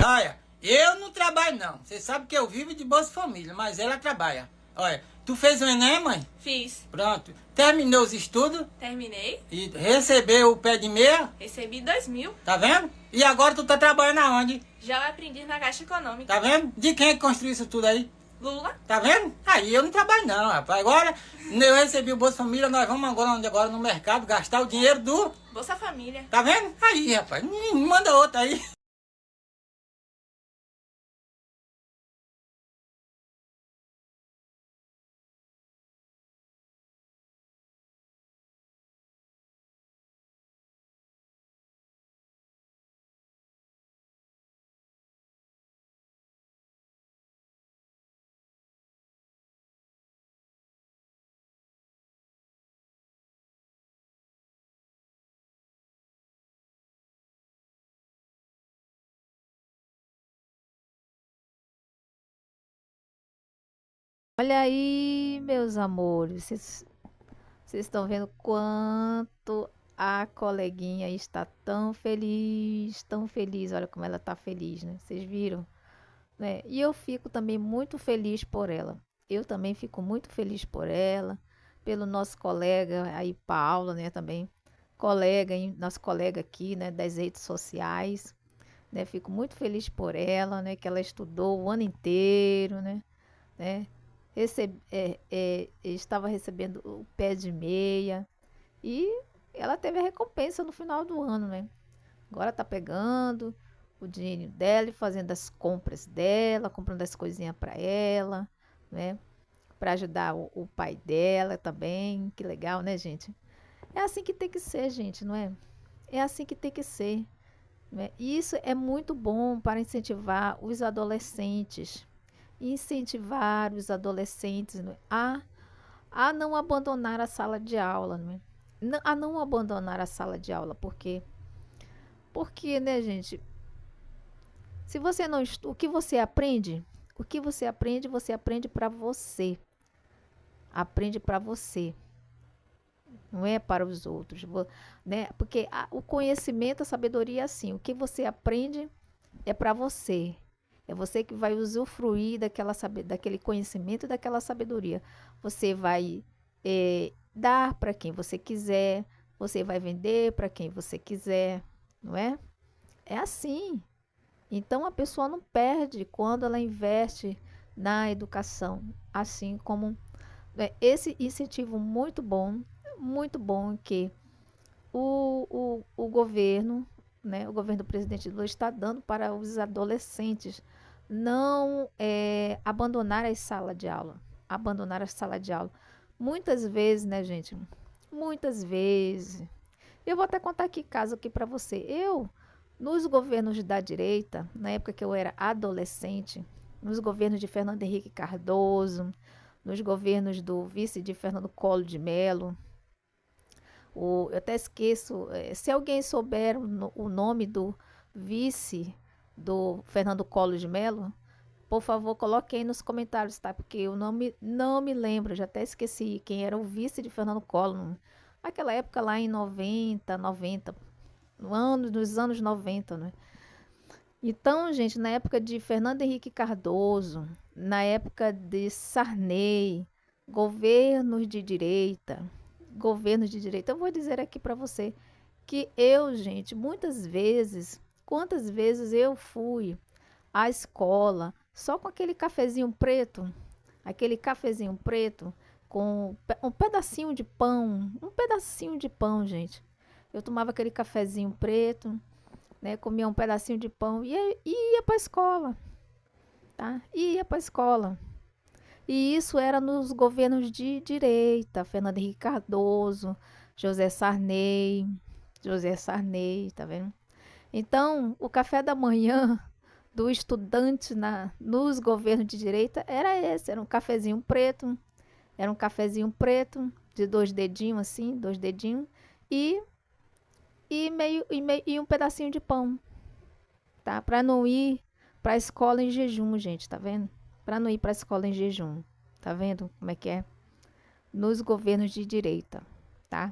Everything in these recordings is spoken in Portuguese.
Olha, eu não trabalho não. Você sabe que eu vivo de Bolsa Família, mas ela trabalha. Olha, tu fez o Enem, mãe? Fiz. Pronto. Terminou os estudos Terminei. e recebeu o pé de meia, Recebi 2.000. tá vendo? E agora tu tá trabalhando aonde? Já aprendi na Caixa Econômica. Tá vendo? De quem é que construiu isso tudo aí? Lula. Tá vendo? Aí eu não trabalho não, rapaz. Agora eu recebi o Bolsa Família, nós vamos agora no mercado gastar o dinheiro do... Bolsa Família. Tá vendo? Aí, rapaz, manda outra aí. Olha aí, meus amores, vocês estão vendo quanto a coleguinha está tão feliz, tão feliz. Olha como ela está feliz, né? Vocês viram, né? E eu fico também muito feliz por ela. Eu também fico muito feliz por ela, pelo nosso colega aí, Paula, né? Também colega, hein? Nosso colega aqui, né? Das redes sociais, né? Fico muito feliz por ela, né? Que ela estudou o ano inteiro, né? Estava recebendo o pé de meia e ela teve a recompensa no final do ano, né? Agora tá pegando o dinheiro dela e fazendo as compras dela, comprando as coisinhas para ela, né? Para ajudar o pai dela também. Que legal, né, gente? É assim que tem que ser, gente, não é? É assim que tem que ser, né? E isso é muito bom para incentivar os adolescentes, incentivar os adolescentes, né, a não abandonar a sala de aula, né? A não abandonar a sala de aula, porque, né, gente, se você não estuda, você aprende para você, aprende para você, não é para os outros, né? Porque o conhecimento, a sabedoria é assim, o que você aprende é para você. É você que vai usufruir daquele conhecimento, daquela sabedoria. Você vai dar para quem você quiser, você vai vender para quem você quiser, não é? É assim. Então a pessoa não perde quando ela investe na educação, assim como esse incentivo muito bom que o governo, né, o governo do presidente Lula está dando para os adolescentes não abandonar a sala de aula. Abandonar a sala de aula. Muitas vezes, né, gente? Muitas vezes. Eu vou até contar aqui caso aqui para você. Nos governos da direita, na época que eu era adolescente, nos governos de Fernando Henrique Cardoso, nos governos do vice de Fernando Collor de Mello, eu até esqueço, se alguém souber o nome do vice do Fernando Collor de Mello, por favor, coloque aí nos comentários, tá? Porque eu não me lembro, já até esqueci quem era o vice de Fernando Collor. Naquela época lá em 90, nos anos 90, né? Então, gente, na época de Fernando Henrique Cardoso, na época de Sarney, governos de direita, governos de direita. Eu vou dizer aqui para você que gente, muitas vezes, quantas vezes eu fui à escola só com aquele cafezinho preto com um pedacinho de pão, gente. Eu tomava aquele cafezinho preto, né, comia um pedacinho de pão e ia para a escola, tá? Ia para a escola. E isso era nos governos de direita, Fernando Henrique Cardoso, José Sarney, José Sarney, tá vendo? Então, o café da manhã do estudante nos governos de direita era esse, era um cafezinho preto de dois dedinhos assim, dois dedinhos e e um pedacinho de pão, tá? Para não ir para a escola em jejum, gente, tá vendo? Para não ir para a escola em jejum. Tá vendo como é que é? Nos governos de direita, tá?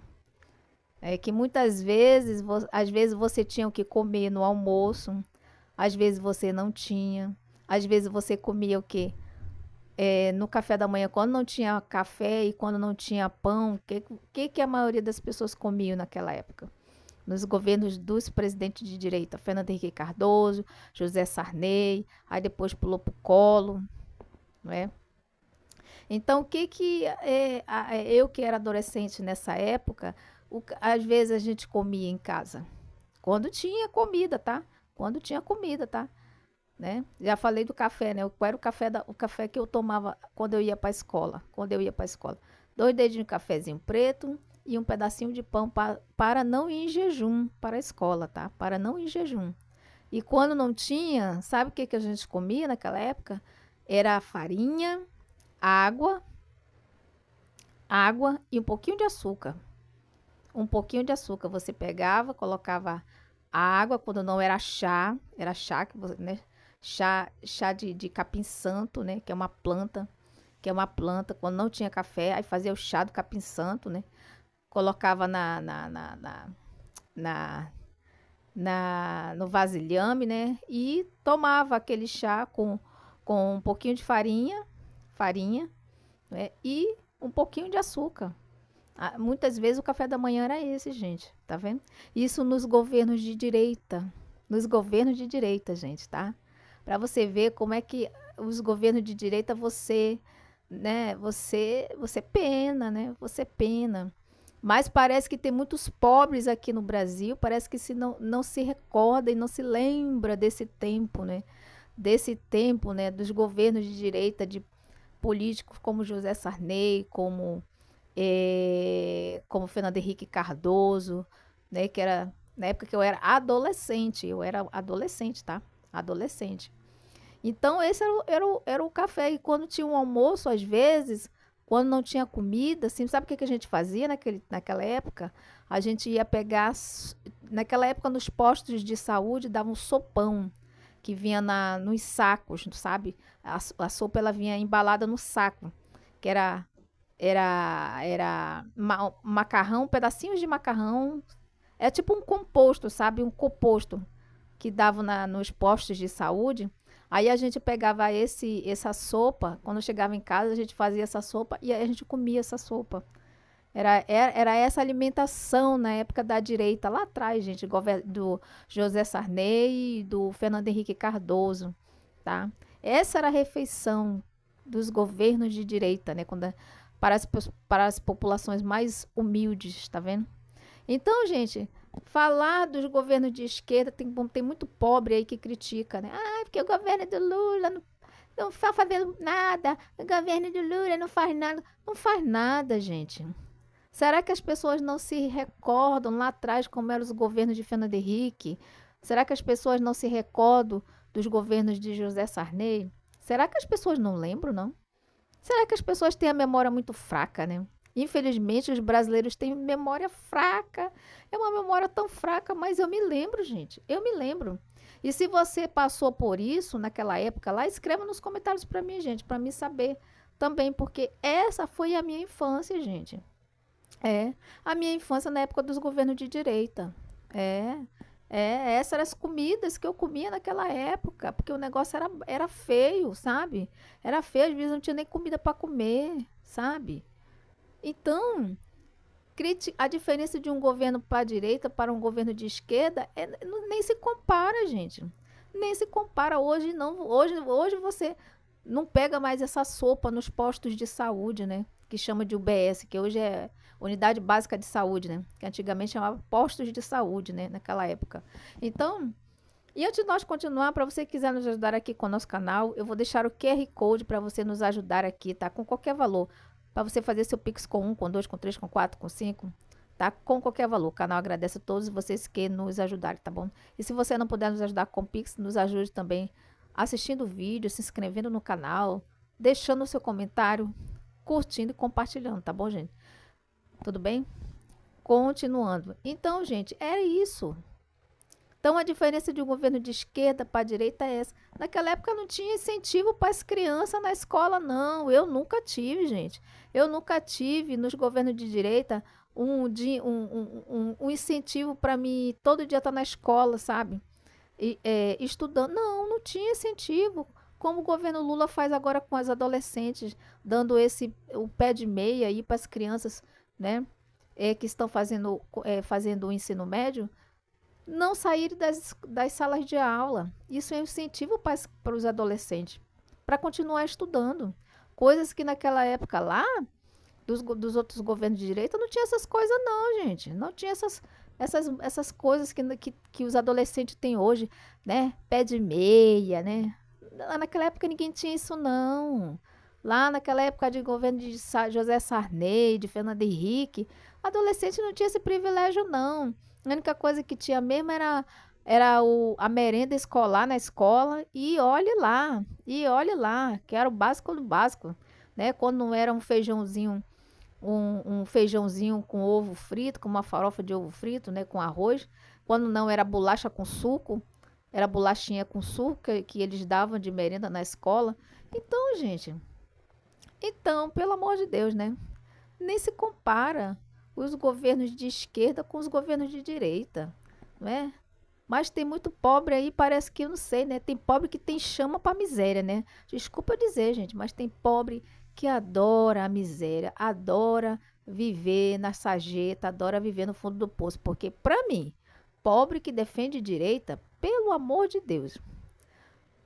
É que muitas vezes, às vezes você tinha o que comer no almoço, às vezes você não tinha, às vezes você comia o quê? No café da manhã, quando não tinha café e quando não tinha pão, o que a maioria das pessoas comiam naquela época? Nos governos dos presidentes de direita, Fernando Henrique Cardoso, José Sarney, aí depois pulou para o Collor, não é? Então, eu que era adolescente nessa época, às vezes a gente comia em casa, quando tinha comida, tá? Quando tinha comida, tá? Né? Já falei do café, né? Qual era o café que eu tomava quando eu ia para a escola? Quando eu ia para a escola, 2 dedinhos de cafezinho preto e um pedacinho de pão para não ir em jejum para a escola, tá? Para não ir em jejum. E quando não tinha, sabe o que que a gente comia naquela época? Era farinha, água, água e um pouquinho de açúcar. Um pouquinho de açúcar. Você pegava, colocava a água quando não era chá que você, né? Chá de capim-santo, né? Que é uma planta. Quando não tinha café, aí fazia o chá do capim-santo, né? Colocava na, no vasilhame, né? E tomava aquele chá com um pouquinho de farinha, né? E um pouquinho de açúcar. Muitas vezes o café da manhã era esse, gente, tá vendo? Isso nos governos de direita. Nos governos de direita, gente, tá? Para você ver como é que os governos de direita né, você pena, né? Você pena. Mas parece que tem muitos pobres aqui no Brasil, parece que não se recorda e não se lembra desse tempo, né? Desse tempo, né, dos governos de direita, de políticos como José Sarney, como Fernando Henrique Cardoso, né, que era na época que eu era adolescente, tá? Adolescente. Então, esse era o café. E quando tinha um almoço, às vezes, quando não tinha comida, assim, sabe o que a gente fazia naquela época? A gente ia pegar, naquela época, nos postos de saúde, dava um sopão, que vinha nos sacos, sabe? A sopa, ela vinha embalada no saco, que era macarrão, pedacinhos de macarrão. É tipo um composto, sabe? Um composto que dava nos postos de saúde. Aí a gente pegava essa sopa, quando chegava em casa, a gente fazia essa sopa e aí a gente comia essa sopa. Era essa alimentação na época da direita, lá atrás, gente, do José Sarney e do Fernando Henrique Cardoso, tá? Essa era a refeição dos governos de direita, né? Para as populações mais humildes, tá vendo? Então, gente, falar dos governos de esquerda, tem muito pobre aí que critica, né? Ah, porque o governo do Lula não está fazendo nada, o governo do Lula não faz nada. Não faz nada, gente. Será que as pessoas não se recordam lá atrás como eram os governos de Fernando Henrique? Será que as pessoas não se recordam dos governos de José Sarney? Será que as pessoas não lembram, não? Será que as pessoas têm a memória muito fraca, né? Infelizmente, os brasileiros têm memória fraca. É uma memória tão fraca, mas eu me lembro, gente. Eu me lembro. E se você passou por isso naquela época lá, escreva nos comentários para mim, gente, para mim saber também, porque essa foi a minha infância, gente. A minha infância na época dos governos de direita. É, essas eram as comidas que eu comia naquela época, porque o negócio era feio, sabe? Era feio, às vezes não tinha nem comida para comer, sabe? Então, a diferença de um governo para a direita para um governo de esquerda nem se compara, gente. Nem se compara. Hoje não. Hoje você não pega mais essa sopa nos postos de saúde, né? Que chama de UBS, que hoje é Unidade Básica de Saúde, né? Que antigamente chamava postos de saúde, né? Naquela época. Então, e antes de nós continuar, para você que quiser nos ajudar aqui com o nosso canal, eu vou deixar o QR Code para você nos ajudar aqui, tá? Com qualquer valor. Para você fazer seu Pix com 1, com 2, com 3, com 4, com 5, tá? Com qualquer valor. O canal agradece a todos vocês que nos ajudarem, tá bom? E se você não puder nos ajudar com Pix, nos ajude também assistindo o vídeo, se inscrevendo no canal, deixando o seu comentário, curtindo e compartilhando, tá bom, gente? Tudo bem? Continuando. Então, gente, é isso. Então, a diferença de um governo de esquerda para a direita é essa. Naquela época não tinha incentivo para as crianças na escola, não. Eu nunca tive, gente. Eu nunca tive nos governos de direita um incentivo para mim todo dia estar na escola, sabe? estudando. Não, não tinha incentivo. Como o governo Lula faz agora com as adolescentes, dando o pé de meia aí para as crianças, né, que estão fazendo o ensino médio, não saírem das salas de aula. Isso é um incentivo para os adolescentes, para continuar estudando. Coisas que naquela época lá, dos outros governos de direita, não tinha essas coisas não, gente. Não tinha essas coisas que os adolescentes têm hoje, né? Pé de meia, né? Lá naquela época ninguém tinha isso não. Lá naquela época de governo de José Sarney, de Fernando Henrique, adolescente não tinha esse privilégio não. A única coisa que tinha mesmo era a merenda escolar na escola e olhe lá, que era o básico do básico, né? Quando não era um feijãozinho com ovo frito, com uma farofa de ovo frito, né, com arroz. Quando não era bolacha com suco, era bolachinha com suco que eles davam de merenda na escola. Então, gente, pelo amor de Deus, né? Nem se compara os governos de esquerda com os governos de direita, né? Mas tem muito pobre aí, parece que eu não sei, né? Tem pobre que tem chama pra miséria, né? Desculpa dizer, gente, mas tem pobre que adora a miséria, adora viver na sarjeta, adora viver no fundo do poço. Porque, pra mim, pobre que defende direita, pelo amor de Deus,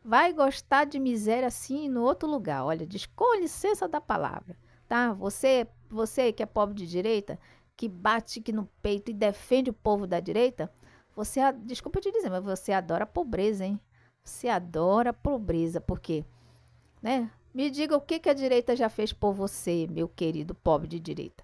vai gostar de miséria assim no outro lugar. Olha, com licença da palavra, tá? Você que é pobre de direita, que bate aqui no peito e defende o povo da direita, desculpa te dizer, mas você adora a pobreza, hein? Você adora a pobreza, porque, né? Me diga o que a direita já fez por você, meu querido pobre de direita.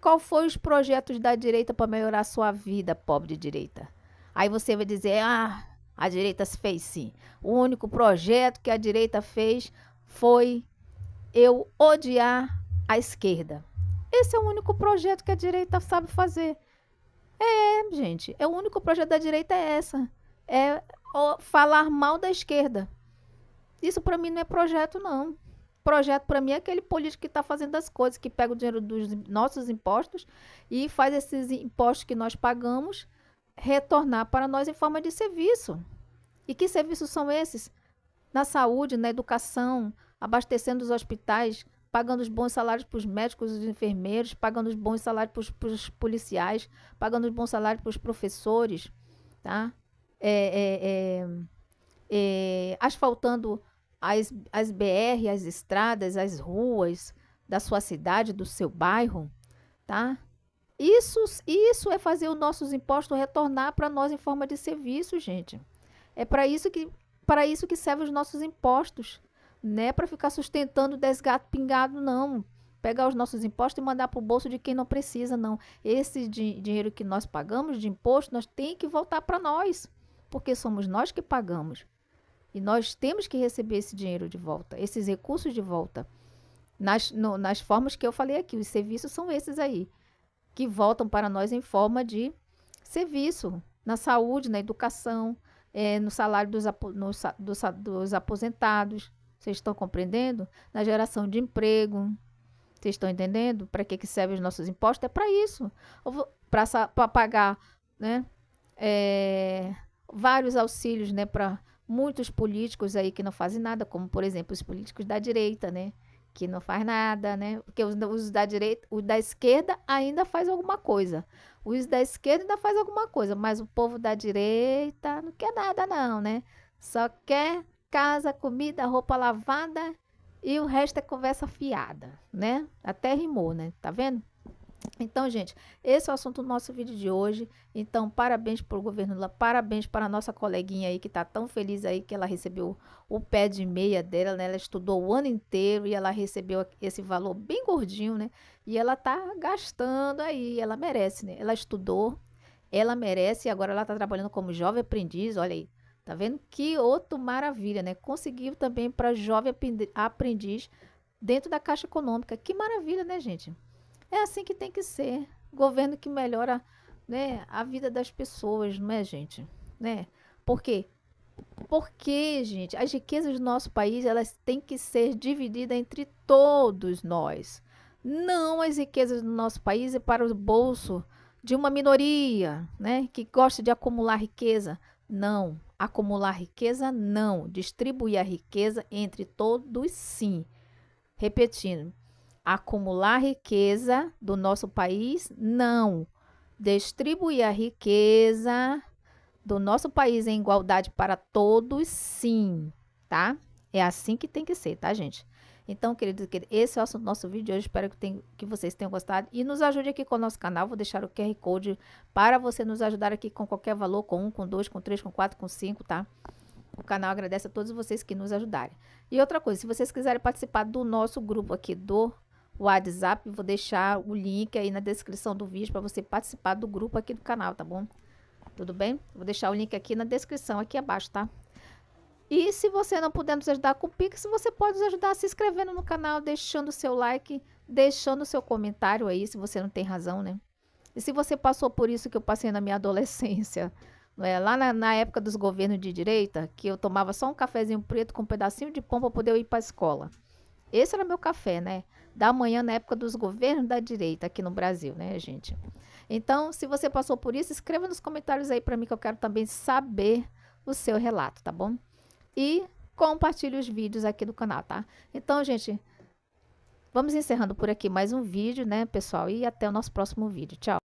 Qual foi os projetos da direita para melhorar a sua vida, pobre de direita? Aí você vai dizer, a direita fez sim. O único projeto que a direita fez foi eu odiar a esquerda. Esse é o único projeto que a direita sabe fazer. Gente, o único projeto da direita é essa. É falar mal da esquerda. Isso para mim não é projeto, não. Projeto para mim é aquele político que está fazendo as coisas, que pega o dinheiro dos nossos impostos e faz esses impostos que nós pagamos retornar para nós em forma de serviço. E que serviços são esses? Na saúde, na educação, abastecendo os hospitais, pagando os bons salários para os médicos e os enfermeiros, pagando os bons salários para os policiais, pagando os bons salários para os professores, tá? Asfaltando as BR, as estradas, as ruas da sua cidade, do seu bairro, tá? Isso é fazer os nossos impostos retornar para nós em forma de serviço, gente. É para isso que servem os nossos impostos. Não é para ficar sustentando 10 gatos pingados, não. Pegar os nossos impostos e mandar para o bolso de quem não precisa, não. Esse dinheiro que nós pagamos de imposto, nós tem que voltar para nós. Porque somos nós que pagamos. E nós temos que receber esse dinheiro de volta, esses recursos de volta. Nas formas que eu falei aqui, os serviços são esses aí, que voltam para nós em forma de serviço. Na saúde, na educação, no salário dos aposentados. Vocês estão compreendendo? Na geração de emprego. Vocês estão entendendo? Para que servem os nossos impostos? É para isso. Para pagar, né, vários auxílios, né, para muitos políticos aí que não fazem nada, como, por exemplo, os políticos da direita, né, que não faz nada, né? Porque os da direita, os da esquerda ainda faz alguma coisa. Os da esquerda ainda faz alguma coisa, mas o povo da direita não quer nada não, né? Só quer casa, comida, roupa lavada e o resto é conversa fiada, né? Até rimou, né? Tá vendo? Então, gente, esse é o assunto do nosso vídeo de hoje. Então, parabéns para o governo Lula, parabéns para a nossa coleguinha aí que está tão feliz aí que ela recebeu o pé de meia dela, né? Ela estudou o ano inteiro e ela recebeu esse valor bem gordinho, né? E ela tá gastando aí, ela merece, né? Ela estudou, ela merece e agora ela tá trabalhando como jovem aprendiz, olha aí. Tá vendo? Que outra maravilha, né? Conseguiu também para jovem aprendiz dentro da Caixa Econômica. Que maravilha, né, gente? É assim que tem que ser. Governo que melhora, né, a vida das pessoas, não é, gente? Né? Por quê? Porque, gente, as riquezas do nosso país, elas têm que ser divididas entre todos nós. Não as riquezas do nosso país é para o bolso de uma minoria, né, que gosta de acumular riqueza. Não. Acumular riqueza, não. Distribuir a riqueza entre todos, sim. Repetindo, acumular riqueza do nosso país, não. Distribuir a riqueza do nosso país em igualdade para todos, sim, tá? É assim que tem que ser, tá, gente? Então, queridos, esse é o nosso vídeo de hoje. Espero que vocês tenham gostado. E nos ajude aqui com o nosso canal. Vou deixar o QR Code para você nos ajudar aqui com qualquer valor, com 1, com 2, com 3, com 4, com 5, tá? O canal agradece a todos vocês que nos ajudarem. E outra coisa, se vocês quiserem participar do nosso grupo aqui do WhatsApp, vou deixar o link aí na descrição do vídeo para você participar do grupo aqui do canal, tá bom? Tudo bem? Vou deixar o link aqui na descrição, aqui abaixo, tá? E se você não puder nos ajudar com o Pix, você pode nos ajudar se inscrevendo no canal, deixando o seu like, deixando o seu comentário aí, se você não tem razão, né? E se você passou por isso que eu passei na minha adolescência, não é? Lá na época dos governos de direita, que eu tomava só um cafezinho preto com um pedacinho de pão para poder ir para a escola. Esse era meu café, né? Da manhã, na época dos governos da direita aqui no Brasil, né, gente? Então, se você passou por isso, escreva nos comentários aí para mim que eu quero também saber o seu relato, tá bom? E compartilhe os vídeos aqui do canal, tá? Então, gente, vamos encerrando por aqui mais um vídeo, né, pessoal? E até o nosso próximo vídeo. Tchau!